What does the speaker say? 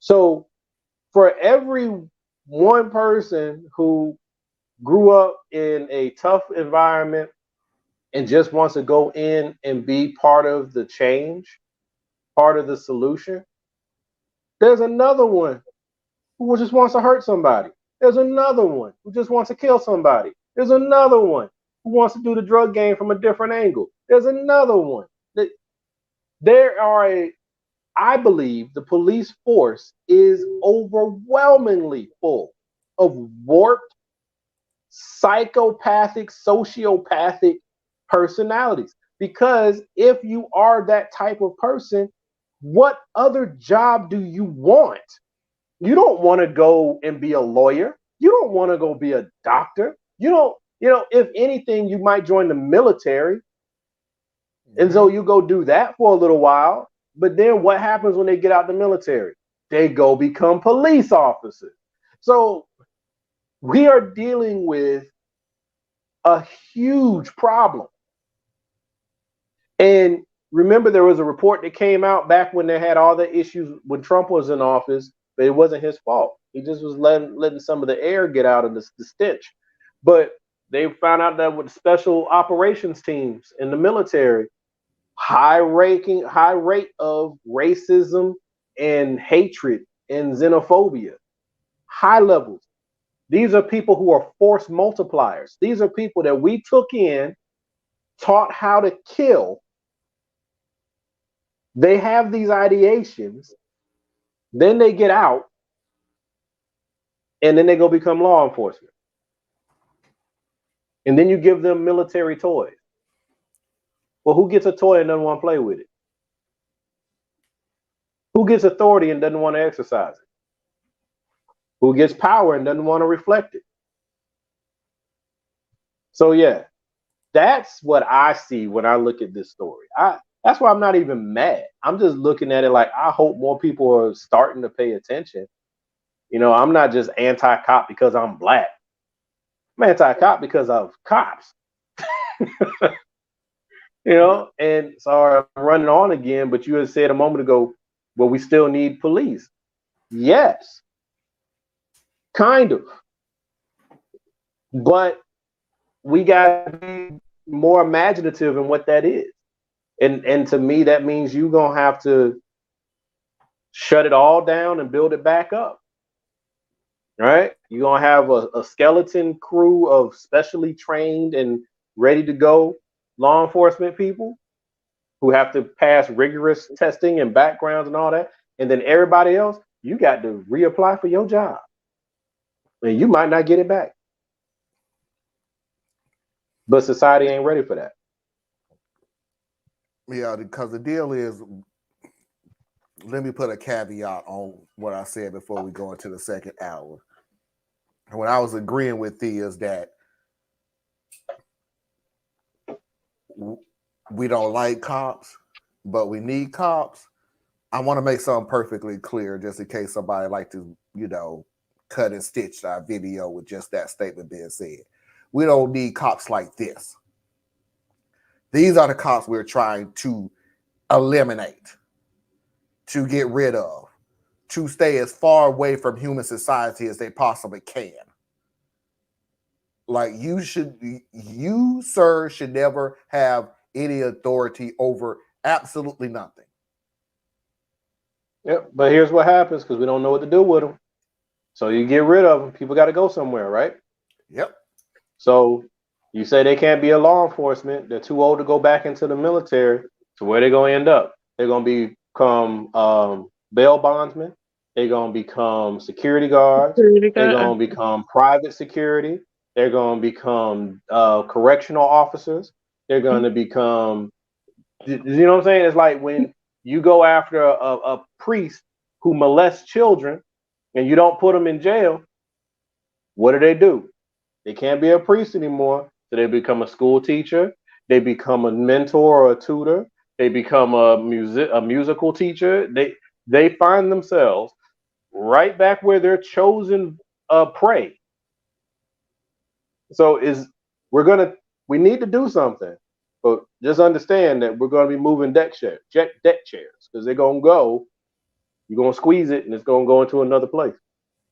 So for every one person who grew up in a tough environment and just wants to go in and be part of the change, part of the solution, there's another one who just wants to hurt somebody. There's another one who just wants to kill somebody. There's another one who wants to do the drug game from a different angle. There's another one. There are I believe the police force is overwhelmingly full of warped, psychopathic, sociopathic personalities. Because if you are that type of person, what other job do you want? You don't want to go and be a lawyer. You don't want to go be a doctor. You don't, if anything, you might join the military. And so you go do that for a little while. But then what happens when they get out the military? They go become police officers. So we are dealing with a huge problem. And remember, there was a report that came out back when they had all the issues when Trump was in office, but it wasn't his fault. He just was letting some of the air get out of the stench. But they found out that with special operations teams in the military, high rate of racism and hatred and xenophobia, high levels. These are people who are force multipliers. These are people that we took in, taught how to kill. They have these ideations, then they get out, and then they go become law enforcement. And then you give them military toys. Well, who gets a toy and doesn't want to play with it? Who gets authority and doesn't want to exercise it? Who gets power and doesn't want to reflect it? So yeah, that's what I see when I look at this story. That's why I'm not even mad. I'm just looking at it like I hope more people are starting to pay attention. I'm not just anti-cop because I'm black. I'm anti-cop because of cops. And sorry, I'm running on again, but you had said a moment ago, well, we still need police. Yes, kind of. But we got to be more imaginative in what that is. And to me, that means you're going to have to shut it all down and build it back up. Right? You're going to have a skeleton crew of specially trained and ready to go law enforcement people who have to pass rigorous testing and backgrounds and all that. And then everybody else, you got to reapply for your job. And you might not get it back. But society ain't ready for that. Yeah, because the deal is, let me put a caveat on what I said before we go into the second hour. What I was agreeing with Thea is that we don't like cops, but we need cops. I want to make something perfectly clear, just in case somebody like to, cut and stitch our video with just that statement being said. We don't need cops like this. These are the cops we're trying to eliminate, to get rid of, to stay as far away from human society as they possibly can. Like you, sir, should never have any authority over absolutely nothing. Yep, but here's what happens because we don't know what to do with them. So you get rid of them. People got to go somewhere, right? Yep. So you say they can't be a law enforcement. They're too old to go back into the military. So where they going to end up? They're going to become bail bondsmen. They're going to become security guards. They're going to become private security. They're going to become correctional officers. They're going to become, you know what I'm saying? It's like when you go after a priest who molests children and you don't put them in jail, what do? They can't be a priest anymore. So they become a school teacher. They become a mentor or a tutor. They become a musical teacher. They find themselves right back where their chosen prey. So we need to do something, but just understand that we're going to be moving deck chairs because they're going to go You're gonna squeeze it, and it's gonna go into another place.